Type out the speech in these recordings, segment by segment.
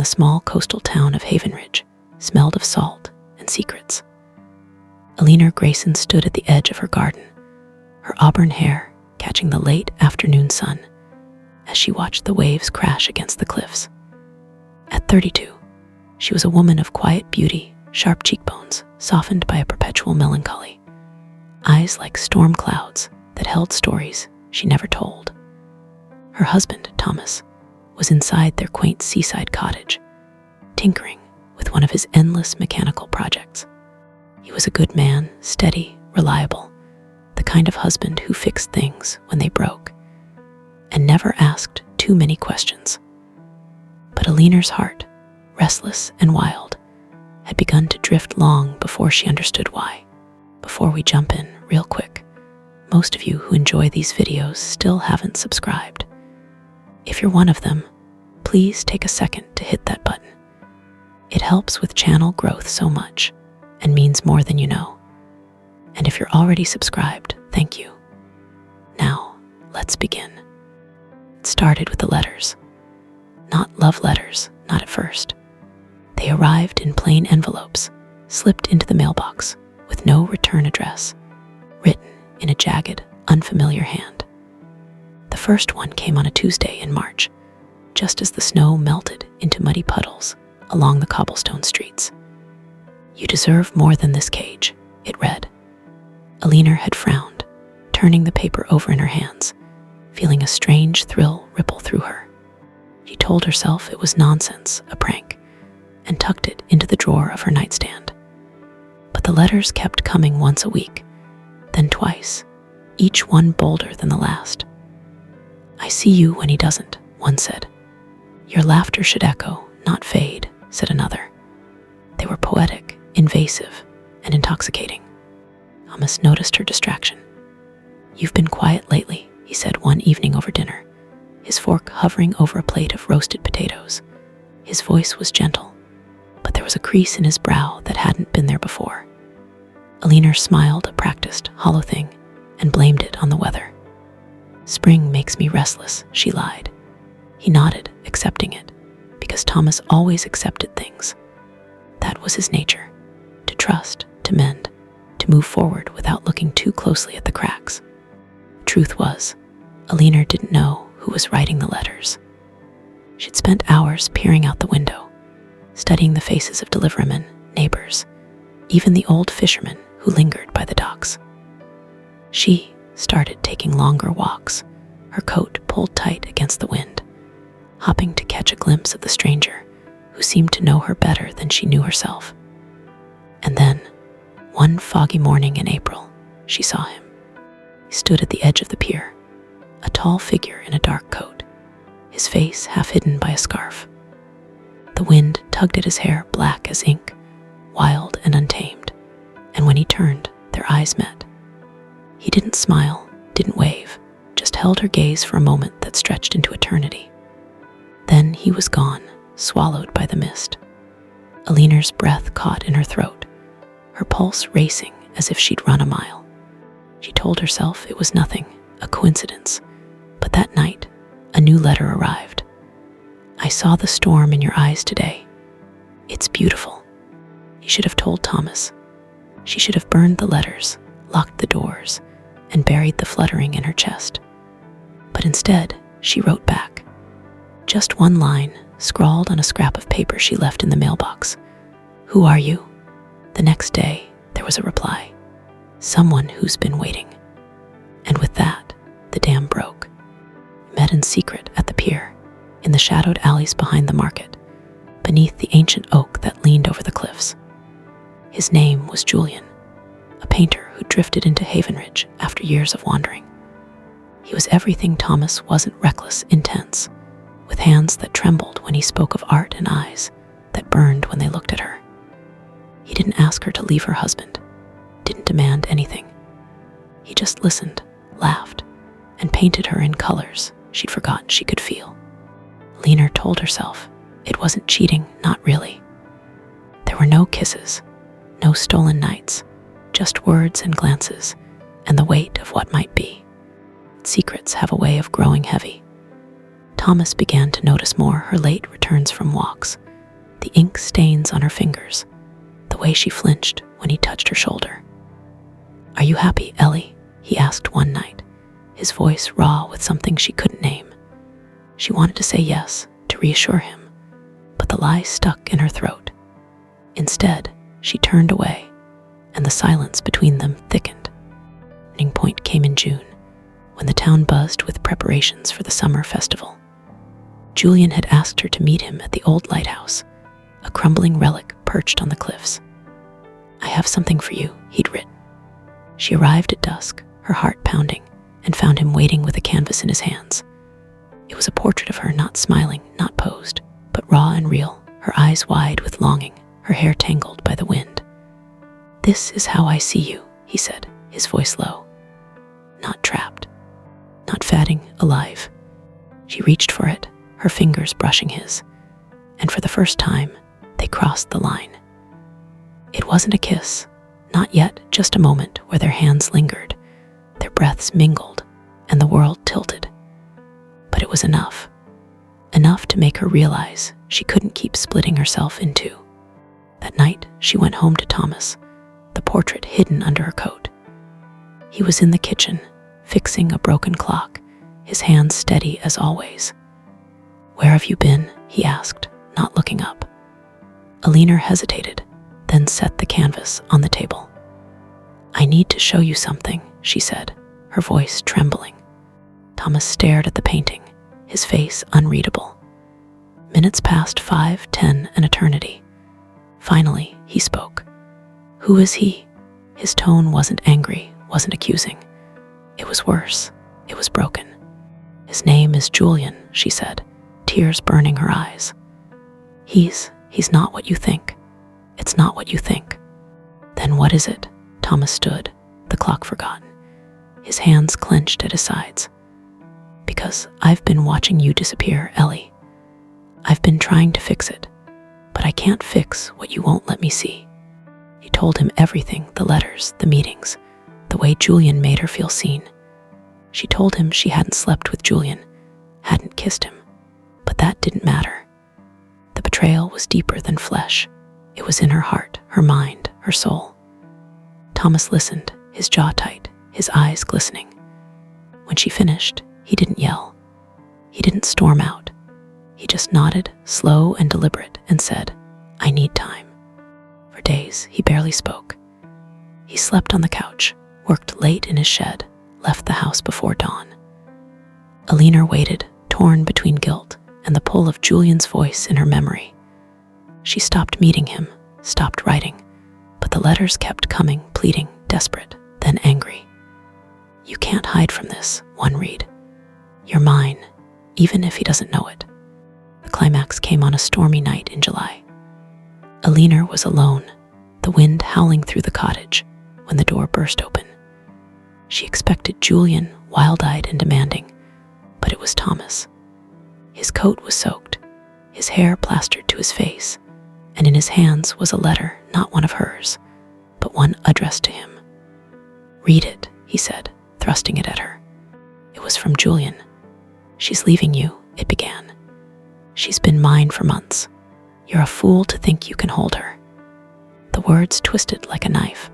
the small coastal town of Haven Ridge smelled of salt and secrets. Alina Grayson stood at the edge of her garden, her auburn hair catching the late afternoon sun as she watched the waves crash against the cliffs. At 32, she was a woman of quiet beauty, sharp cheekbones softened by a perpetual melancholy, eyes like storm clouds that held stories she never told. Her husband, Thomas, was inside their quaint seaside cottage, tinkering with one of his endless mechanical projects. He was a good man, steady, reliable, the kind of husband who fixed things when they broke, and never asked too many questions. But Alina's heart, restless and wild, had begun to drift long before she understood why. Before we jump in, real quick, most of you who enjoy these videos still haven't subscribed. If you're one of them, please take a second to hit that button. It helps with channel growth so much and means more than you know. And if you're already subscribed, thank you. Now, let's begin. It started with the letters. Not love letters, not at first. They arrived in plain envelopes, slipped into the mailbox with no return address, written in a jagged, unfamiliar hand. The first one came on a Tuesday in March, just as the snow melted into muddy puddles along the cobblestone streets. "You deserve more than this cage," it read. Alina had frowned, turning the paper over in her hands, feeling a strange thrill ripple through her. She told herself it was nonsense, a prank, and tucked it into the drawer of her nightstand. But the letters kept coming once a week, then twice, each one bolder than the last. "I see you when he doesn't," one said. "Your laughter should echo, not fade," said another. They were poetic, invasive, and intoxicating. Thomas noticed her distraction. "You've been quiet lately," he said one evening over dinner, his fork hovering over a plate of roasted potatoes. His voice was gentle, but there was a crease in his brow that hadn't been there before. Alina smiled a practiced, hollow thing and blamed it on the weather. "Spring makes me restless," she lied. He nodded, accepting it, because Thomas always accepted things. That was his nature, to trust, to mend, to move forward without looking too closely at the cracks. The truth was, Alina didn't know who was writing the letters. She'd spent hours peering out the window, studying the faces of deliverymen, neighbors, even the old fishermen who lingered by the docks. She started taking longer walks, her coat pulled tight against the wind, hopping to catch a glimpse of the stranger who seemed to know her better than she knew herself. And then, one foggy morning in April, she saw him. He stood at the edge of the pier, a tall figure in a dark coat, his face half hidden by a scarf. The wind tugged at his hair black as ink, wild and untamed, and when he turned, their eyes met. He didn't smile, didn't wave, just held her gaze for a moment that stretched into eternity. Then he was gone, swallowed by the mist. Alina's breath caught in her throat, her pulse racing as if she'd run a mile. She told herself it was nothing, a coincidence, but that night, a new letter arrived. "I saw the storm in your eyes today. It's beautiful." He should have told Thomas. She should have burned the letters, locked the doors, and buried the fluttering in her chest. But instead, she wrote back. Just one line, scrawled on a scrap of paper she left in the mailbox. "Who are you?" The next day, there was a reply. "Someone who's been waiting." And with that, the dam broke. We met in secret at the pier, in the shadowed alleys behind the market, beneath the ancient oak that leaned over the cliffs. His name was Julian, a painter who drifted into Haven Ridge after years of wandering. He was everything Thomas wasn't: reckless, intense, with hands that trembled when he spoke of art and eyes that burned when they looked at her. He didn't ask her to leave her husband, didn't demand anything. He just listened, laughed, and painted her in colors she'd forgotten she could feel. Alina told herself it wasn't cheating, not really. There were no kisses, no stolen nights, just words and glances, and the weight of what might be. Secrets have a way of growing heavy. Thomas began to notice more her late returns from walks, the ink stains on her fingers, the way she flinched when he touched her shoulder. "Are you happy, Ellie?" he asked one night, his voice raw with something she couldn't name. She wanted to say yes, to reassure him, but the lie stuck in her throat. Instead, she turned away, and the silence between them thickened. The turning point came in June, when the town buzzed with preparations for the summer festival. Julian had asked her to meet him at the old lighthouse, a crumbling relic perched on the cliffs. "I have something for you," he'd written. She arrived at dusk, her heart pounding, and found him waiting with a canvas in his hands. It was a portrait of her, not smiling, not posed, but raw and real, her eyes wide with longing, her hair tangled by the wind. "This is how I see you," he said, his voice low. "Not trapped, not fading, alive." She reached for it, her fingers brushing his, and for the first time, they crossed the line. It wasn't a kiss, not yet, just a moment where their hands lingered, their breaths mingled, and the world tilted. But it was enough to make her realize she couldn't keep splitting herself in two. That night, she went home to Thomas, the portrait hidden under her coat. He was in the kitchen, fixing a broken clock, his hands steady as always. "Where have you been?" he asked, not looking up. Alina hesitated, then set the canvas on the table. "I need to show you something," she said, her voice trembling. Thomas stared at the painting, his face unreadable. Minutes passed, 5, 10, an eternity. Finally, he spoke. "Who is he?" His tone wasn't angry, wasn't accusing. It was worse. It was broken. "His name is Julian," she said, tears burning her eyes. He's not what you think. It's not what you think." "Then what is it?" Thomas stood, the clock forgotten, his hands clenched at his sides. "Because I've been watching you disappear, Ellie. I've been trying to fix it, but I can't fix what you won't let me see." He told him everything, the letters, the meetings, the way Julian made her feel seen. She told him she hadn't slept with Julian, hadn't kissed him, but that didn't matter. The betrayal was deeper than flesh. It was in her heart, her mind, her soul. Thomas listened, his jaw tight, his eyes glistening. When she finished, he didn't yell. He didn't storm out. He just nodded, slow and deliberate, and said, "I need time." For days, he barely spoke. He slept on the couch, worked late in his shed, left the house before dawn. Alina waited, torn between guilt and the pull of Julian's voice in her memory. She stopped meeting him, stopped writing, but the letters kept coming, pleading, desperate, then angry. "You can't hide from this," one read. "You're mine, even if he doesn't know it." The climax came on a stormy night in July. Alina was alone, the wind howling through the cottage, when the door burst open. She expected Julian, wild-eyed and demanding, but it was Thomas. His coat was soaked, his hair plastered to his face, and in his hands was a letter, not one of hers, but one addressed to him. "Read it," he said, thrusting it at her. It was from Julian. "She's leaving you," it began. "She's been mine for months. You're a fool to think you can hold her." The words twisted like a knife,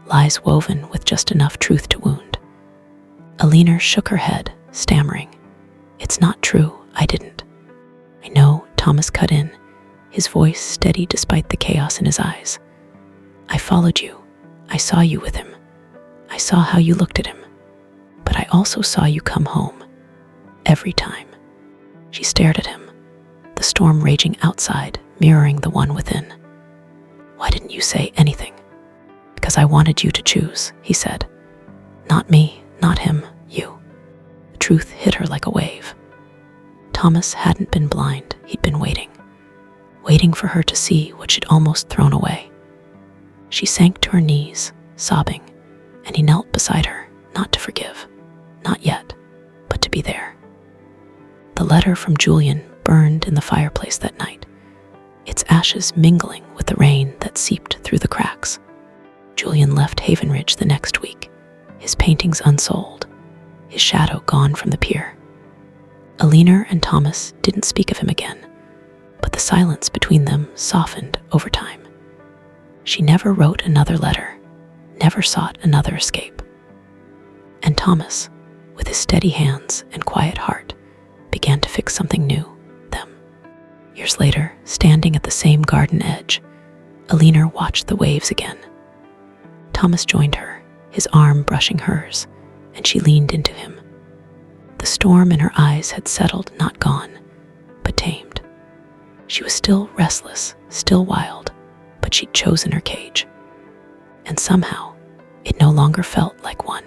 lies woven with just enough truth to wound. Alina shook her head, stammering, "It's not true, I didn't." "I know," Thomas cut in, his voice steady despite the chaos in his eyes. "I followed you. I saw you with him. I saw how you looked at him. But I also saw you come home. Every time." She stared at him, the storm raging outside, mirroring the one within. "Why didn't you say anything?" "Because I wanted you to choose," he said. "Not me, not him, you." The truth hit her like a wave. Thomas hadn't been blind, he'd been waiting for her to see what she'd almost thrown away. She sank to her knees, sobbing, and he knelt beside her, not to forgive, not yet, but to be there. The letter from Julian burned in the fireplace that night, its ashes mingling with the rain that seeped through the cracks. Julian left Haven Ridge the next week, his paintings unsold, his shadow gone from the pier. Alina and Thomas didn't speak of him again, but the silence between them softened over time. She never wrote another letter, never sought another escape. And Thomas, with his steady hands and quiet heart, began to fix something new, them. Years later, standing at the same garden edge, Alina watched the waves again. Thomas joined her, his arm brushing hers, and she leaned into him. The storm in her eyes had settled, not gone, but tamed. She was still restless, still wild, but she'd chosen her cage. And somehow, it no longer felt like one.